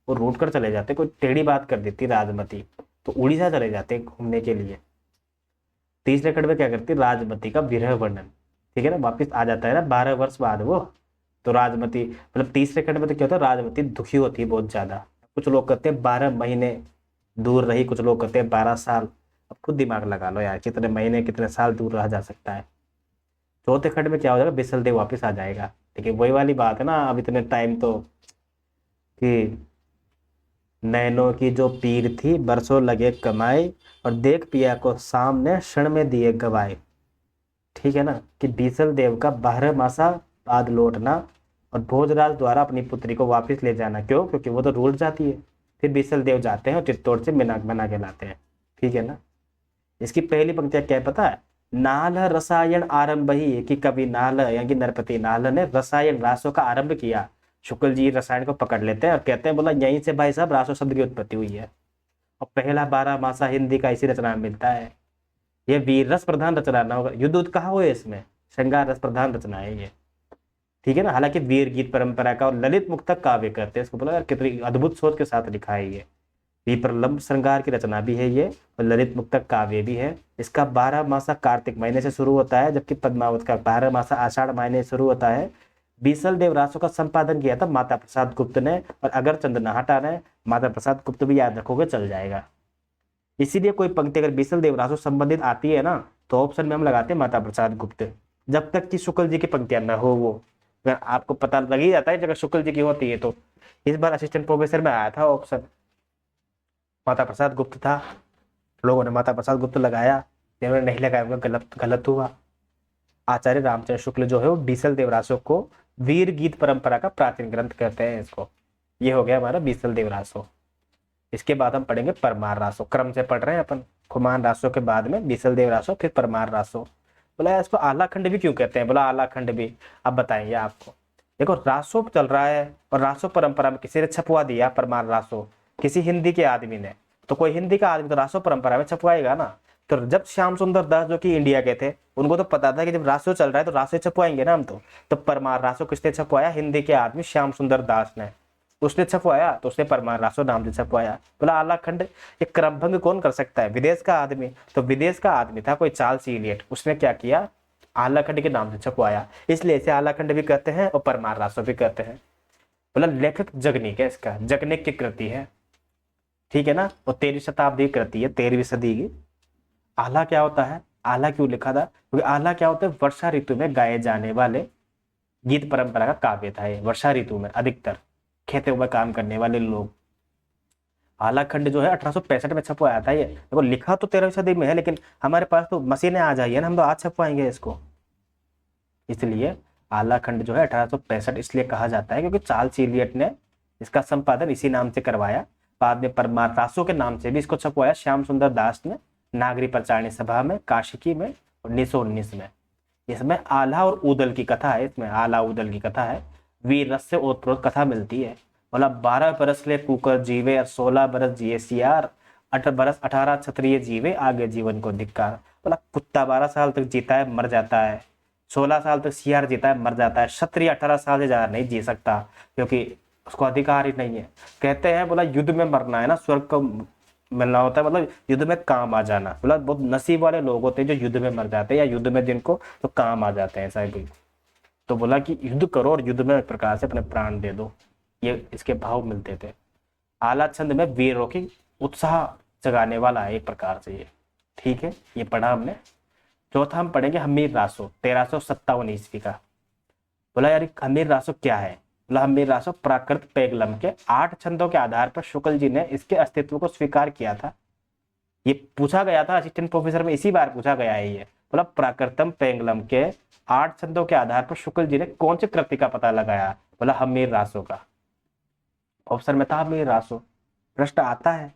वो रूट कर चले जाते, कोई टेढ़ी बात कर देती राजमती, तो उड़ीसा चले जाते घूमने के लिए। तीसरे खंड में क्या करती? राजमती का विरह वर्णन, ठीक है ना, वापिस आ जाता है ना 12 वर्ष बाद वो। तो राजमती मतलब तीसरे खंड में तो क्या होता है? राजमती दुखी होती है बहुत ज्यादा। कुछ लोग कहते हैं 12 महीने दूर रही, कुछ लोग कहते हैं 12 साल। अब खुद दिमाग लगा लो यार, कितने महीने कितने साल दूर रहा जा सकता है। चौथे खंड में क्या हो जाएगा? बिसल देव वापिस आ जाएगा। देखिए वही वाली बात है ना, अब इतने टाइम तो कि नैनों की जो पीर थी बरसों लगे कमाए, और देख पिया को सामने क्षण में दिए गवाए। ठीक है ना, कि बीसल देव का 12 मासा बाद लौटना और भोजराज द्वारा अपनी पुत्री को वापस ले जाना। क्यों? क्योंकि वो तो रूठ जाती है। फिर बीसल देव जाते हैं और चित्तौड़ से बना के लाते हैं। ठीक है ना। इसकी पहली पंक्तियां क्या है पता है? नाल रसायन आरंभ ही, कि कवि नाल यानी कि नरपति नाल ने रसायन रासों का आरंभ किया। शुक्ल जी रसायन को पकड़ लेते हैं और कहते हैं बोला यहीं से भाई साहब रासो शब्द की उत्पत्ति हुई है। और पहला 12 मासा हिंदी का इसी रचना में मिलता है। ये वीर रस प्रधान रचना ना होगा, युद्ध कहा हुआ है इसमें, श्रृंगार रस प्रधान रचना है ये। ठीक है ना। हालांकि वीर गीत परंपरा का और ललित मुक्तक काव्य करते हैं इसको। बोला यार कितनी अद्भुत सोच के साथ लिखा है ये। विप्रलंब श्रृंगार की रचना भी है ये, और ललित मुक्तक काव्य भी है। इसका 12 मासा कार्तिक महीने से शुरू होता है, जबकि पद्मावत का 12 मासा आषाढ़ महीने से शुरू होता है। बीसल देव रासो का संपादन किया था माता प्रसाद गुप्त ने, और अगर चंद नाहटा ने। माता प्रसाद गुप्त भी याद रखोगे चल जाएगा। इसीलिए कोई पंक्ति अगर बीसल देव रासो संबंधित आती है ना, तो ऑप्शन में हम लगाते हैं माता प्रसाद गुप्त, जब तक कि शुक्ल जी की पंक्तियां न हो वो। अगर आपको पता लग ही जाता है जगह शुक्ल जी की होती है तो। इस बार असिस्टेंट प्रोफेसर में आया था ऑप्शन, माता प्रसाद गुप्त था, लोगों ने माता प्रसाद गुप्त लगाया। जिन्होंने नहीं लगाया उनका गलत गलत हुआ। आचार्य रामचंद्र शुक्ल जो है वो बीसल देवरासो को वीर गीत परंपरा का प्राचीन ग्रंथ कहते हैं इसको। ये हो गया हमारा बीसल देवरासो। इसके बाद हम पढ़ेंगे परमार रासो, क्रम से पढ़ रहे हैं अपन। खुमान रासो के बाद में बीसल देव रासो, फिर परमार रासो। बोला इसको आलाखंड भी क्यों कहते हैं? बोला आलाखंड भी अब बताएंगे आपको। देखो रासो चल रहा है और रासो परंपरा में किसी ने छपवा दिया परमार रासो, किसी हिंदी के आदमी ने। तो कोई हिंदी का आदमी तो रासो परंपरा में छपवाएगा ना। तो जब श्याम सुंदर दास जो कि इंडिया के थे, उनको तो पता था कि जब रासो चल रहा है तो रासो छपवाएंगे ना हम। तो परमार रासो किसने छपवाया? हिंदी के आदमी श्याम सुंदर दास ने। उसने छपवाया तो उसने परमार रासो नाम से छपवाया। बोला आलाखंड ये क्रमभंग कौन कर सकता है? विदेश का आदमी। तो विदेश का आदमी था कोई चार्ल्स इलियट, उसने क्या किया? आलाखंड के नाम से छपवाया, इसलिए इसे आलाखंड भी कहते हैं और परमार रासो भी कहते हैं। बोला लेखक जगनिक है, इसका जगनिक की कृति है, ठीक है ना। और 13वीं शताब्दी की कृति है, 13वीं सदी की। आला क्या होता है? आला क्यों लिखा था? क्योंकि आला क्या होता है? वर्षा ऋतु में गाए जाने वाले गीत परंपरा का काव्य था ये। वर्षा ऋतु में अधिकतर खेतों में काम करने वाले लोग। आलाखंड जो है 1865 में छपवाया था ये। देखो लिखा तो 13वीं सदी में है, लेकिन हमारे पास तो मशीनें आ जाइए ना, हम तो आज छपवाएंगे इसको। इसलिए आलाखंड जो है 1865 इसलिए कहा जाता है क्योंकि चार्ल्स इलियट ने इसका संपादन इसी नाम से करवाया। बाद में परमार रासो के नाम से भी इसको छपवाया श्याम सुंदर दास ने नागरी प्रचारणी सभा में काशिकी में 1919 में। इसमें आला और उदल की कथा है, इसमें आला उदल की कथा है। वीर रस से ओतप्रोत कथा मिलती है। बोला 12 बरस ले कुकर जीवे और 16 बरस जिए सियार, 8 बरस 18 क्षत्रिय जीवे आगे जीवन को धिक्कार। बोला कुत्ता 12 साल तक जीता है मर जाता है, 16 साल तक सियार जीता है मर जाता है, क्षत्रिय 18 साल से ज्यादा नहीं जी सकता क्योंकि उसको अधिकार ही नहीं है। कहते हैं बोला युद्ध में मरना है ना स्वर्ग को मिलना होता है, मतलब युद्ध में काम आ जाना। बोला बहुत नसीब वाले लोग होते हैं जो युद्ध में मर जाते हैं या युद्ध में जिनको तो काम आ जाते हैं साहब। तो बोला कि युद्ध करो और युद्ध में एक प्रकार से अपने प्राण दे दो, ये इसके भाव मिलते थे। आला छंद में वीरों की उत्साह जगाने वाला है एक प्रकार से ये, ठीक है। ये पढ़ा हमने। चौथा हम पढ़ेंगे हमीर रासो 1357 ईस्वी का। बोला यार हमीर रासो क्या है? बोला हमीर रासो प्राकृत पेगलम के 8 छंदों के आधार पर शुक्ल जी ने इसके अस्तित्व को स्वीकार किया था। ये पूछा गया था असिस्टेंट प्रोफेसर में, इसी बार पूछा गया है ये। बोला प्राकृतम पेंगलम के 8 छंदों के आधार पर शुक्ल जी ने कौन सी कृति का पता लगाया? बोला हमीर रासो का। ऑप्शन में था हमीर रासो। प्रश्न आता है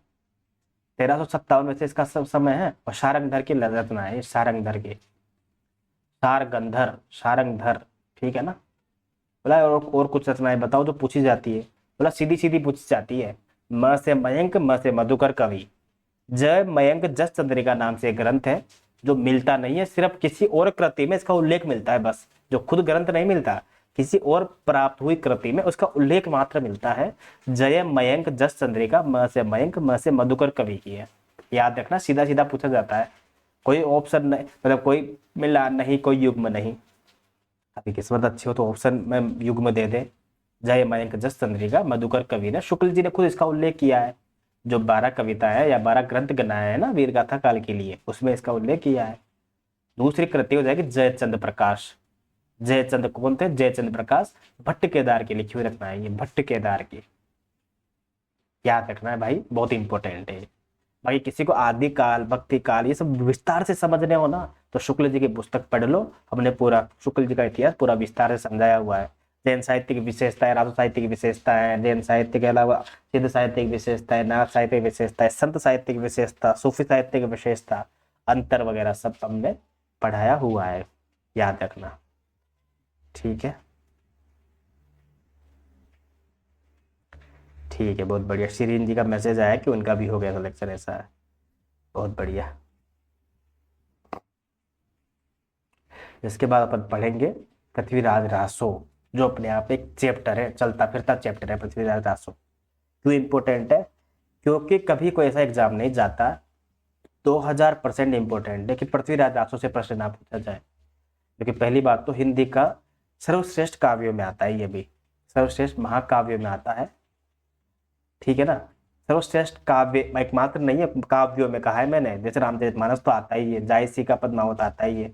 1357 में से इसका सब समय है और शारंगधर की रचना है। शारंगधर की शारंगधर, ठीक है ना। बोला और कुछ रचनाएं बताओ जो पूछी जाती है। बोला सीधी सीधी पूछी जाती है। म से मयंक, म से मधुकर कवि। जय मयंक जस चंद्रिका नाम से एक ग्रंथ है जो मिलता नहीं है, सिर्फ किसी और कृति में इसका उल्लेख मिलता है बस। जो खुद ग्रंथ नहीं मिलता, किसी और प्राप्त हुई कृति में उसका उल्लेख मात्र मिलता है। जय मयंक जस चंद्रिका, म से मयंक, म से मधुकर कवि की है। याद रखना, सीधा सीधा पूछा जाता है, कोई ऑप्शन नहीं, मतलब कोई मिलान नहीं, कोई युग्म नहीं। अभी किस्मत अच्छी हो तो ऑप्शन में युग्म दे दे। जय मयंक जस चंद्रिका मधुकर कवि ने, शुक्ल जी ने खुद इसका उल्लेख किया है। जो 12 कविता है या 12 ग्रंथ गनाए हैं ना वीर गाथा काल के लिए, उसमें इसका उल्लेख किया है। दूसरी कृति हो जाएगी जयचंद प्रकाश। जयचंद कौन थे? जयचंद प्रकाश भट्ट केदार की लिखी हुई रखना है, ये भट्ट केदार की याद रखना है भाई, बहुत इंपॉर्टेंट है भाई। किसी को आदि काल, भक्ति काल ये सब विस्तार से समझने हो ना तो शुक्ल जी की पुस्तक पढ़ लो। हमने पूरा शुक्ल जी का इतिहास पूरा विस्तार से समझाया हुआ है। जैन साहित्य की विशेषता है, राजो साहित्य की विशेषता है, जैन साहित्य के अलावा सिद्ध साहित्य की विशेषता है, नाथ साहित्य की विशेषता है, संत साहित्य की विशेषता, सूफी साहित्य की विशेषता, अंतर वगैरह सब हमने पढ़ाया हुआ है, याद रखना, ठीक है। ठीक है, बहुत बढ़िया। शिरीन जी का मैसेज आया कि उनका भी हो गया सिलेक्शन, ऐसा है, बहुत बढ़िया। इसके बाद अपन पढ़ेंगे पृथ्वीराज रासो, जो अपने आप एक चैप्टर है, चलता फिरता चैप्टर है पृथ्वीराज रासो। क्यों इंपॉर्टेंट है? क्योंकि कभी कोई ऐसा एग्जाम नहीं जाता 2000% इंपॉर्टेंट है कि पृथ्वीराज रासो से प्रश्न ना पूछा जाए। क्योंकि पहली बात तो हिंदी का सर्वश्रेष्ठ काव्यों में आता है, ये भी सर्वश्रेष्ठ महाकाव्यों में आता है, ठीक है ना। सर्वश्रेष्ठ काव्य एकमात्र नहीं है, काव्यों में कहा है मैंने। जैसे रामचरितमानस तो आता ही है, जायसी का पद्मावत आता ही है।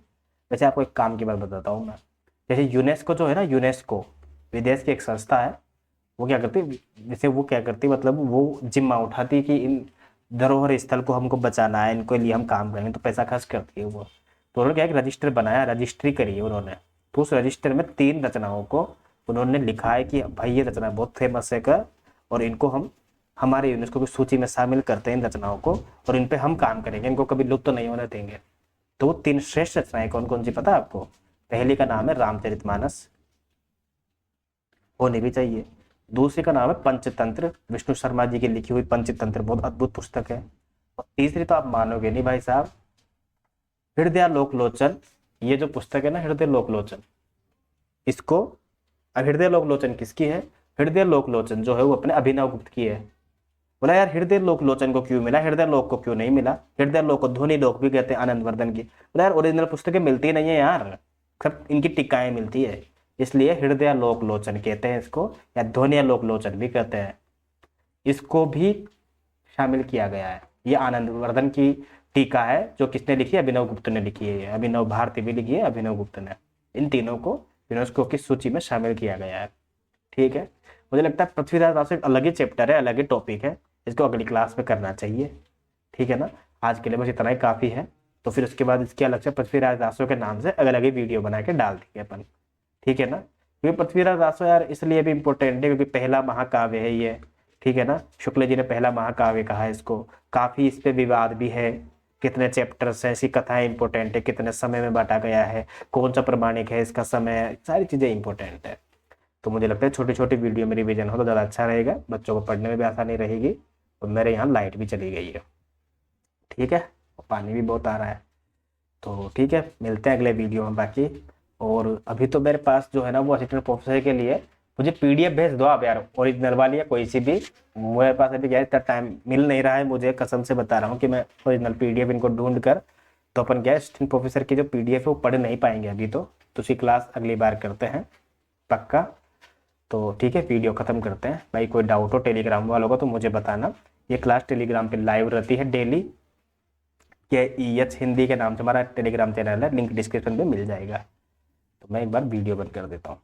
वैसे आपको एक काम की बात बताता हूँ मैं। जैसे यूनेस्को जो है ना, यूनेस्को विदेश की एक संस्था है, वो क्या करती, जैसे वो क्या करती, मतलब वो जिम्मा उठाती कि इन धरोहर स्थल को हमको बचाना है, इनके लिए हम काम करेंगे, तो पैसा खर्च करती है वो। तो उन्होंने क्या एक रजिस्टर बनाया, रजिस्ट्री करी है उन्होंने। तो उस रजिस्टर में 3 रचनाओं को उन्होंने लिखा है कि भाई ये रचना बहुत फेमस है का, और इनको हम हमारे यूनेस्को की सूची में शामिल करते हैं इन रचनाओं को, और इन पे हम काम करेंगे, इनको कभी लुप्त तो नहीं होने देंगे। तो वो 3 श्रेष्ठ रचनाएं कौन कौन सी पता है आपको? पहली का नाम है रामचरितमानस, होनी भी चाहिए। दूसरी का नाम है पंचतंत्र, विष्णु शर्मा जी की लिखी हुई पंचतंत्र, बहुत अद्भुत पुस्तक है। और तीसरी तो आप मानोगे नहीं भाई साहब, हृदयालोक लोचन। ये जो पुस्तक है ना हृदयालोक लोचन, इसको, हृदयालोक लोचन किसकी है? हृदयालोक लोचन जो है वो अपने अभिनव गुप्त की है। बोला यार हृदयालोक लोचन को क्यों मिला, हृदयालोक को क्यों नहीं मिला? हृदयालोक को ध्वनि लोक भी कहते हैं आनंदवर्धन की। बोला यार ओरिजिनल पुस्तकें मिलती नहीं है यार, सब इनकी टिक्काएं मिलती है, इसलिए हृदयालोक लोचन कहते हैं इसको, या ध्वनियालोक लोचन भी कहते हैं। इसको भी शामिल किया गया है। ये आनंदवर्धन की टीका है जो किसने लिखी है? अभिनव गुप्त ने लिखी है। अभिनव भारती भी लिखी है, अभिनव गुप्त ने। इन तीनों को यूनेस्को की सूची में शामिल किया गया है। ठीक है, मुझे लगता है पृथ्वीराज रासो एक अलग ही चैप्टर है, अलग ही टॉपिक है, इसको अगली क्लास में करना चाहिए। ठीक है ना, आज के लिए बस इतना ही काफ़ी है। तो फिर उसके बाद इसके अलग से पृथ्वीराज रासो के नाम से अलग ही वीडियो बना के डाल देंगे अपन। ठीक है ना, क्योंकि पृथ्वीराज रासो यार इसलिए भी इम्पोर्टेंट है क्योंकि पहला महाकाव्य है ये। ठीक है ना, शुक्ल जी ने पहला महाकाव्य कहा है इसको। काफ़ी इस पे विवाद भी है, कितने चैप्टर्स है, ऐसी कथाएं इंपॉर्टेंट है, कितने समय में बांटा गया है, कौन सा प्रमाणिक है, इसका समय, सारी चीज़ें इंपॉर्टेंट है। तो मुझे लगता है छोटी छोटी वीडियो में रिवीजन हो तो ज़्यादा अच्छा रहेगा, बच्चों को पढ़ने में भी आसानी रहेगी। और मेरे यहाँ लाइट भी चली गई है। ठीक है, और पानी भी बहुत आ रहा है। तो ठीक है, मिलते हैं अगले वीडियो में बाकी। और अभी तो मेरे पास जो है ना वो असिस्टेंट प्रोफेसर के लिए मुझे पीडीएफ भेज दो आप यार, ओरिजिनल वाली या कोई सी भी। मेरे पास अभी क्या इतना टाइम मिल नहीं रहा है मुझे, कसम से बता रहा हूँ कि मैं ओरिजिनल पीडीएफ इनको ढूंढ कर, तो अपन क्या असिस्टेंट प्रोफेसर की जो पीडीएफ है वो पढ़ नहीं पाएंगे अभी। तो उसकी क्लास अगली बार करते हैं पक्का। तो ठीक है, वीडियो ख़त्म करते हैं। भाई कोई डाउट हो टेलीग्राम वालों का तो मुझे बताना। ये क्लास टेलीग्राम पे लाइव रहती है डेली, KEH हिंदी के नाम से हमारा टेलीग्राम चैनल है, लिंक डिस्क्रिप्शन में मिल जाएगा। तो मैं एक बार वीडियो बंद कर देता हूँ।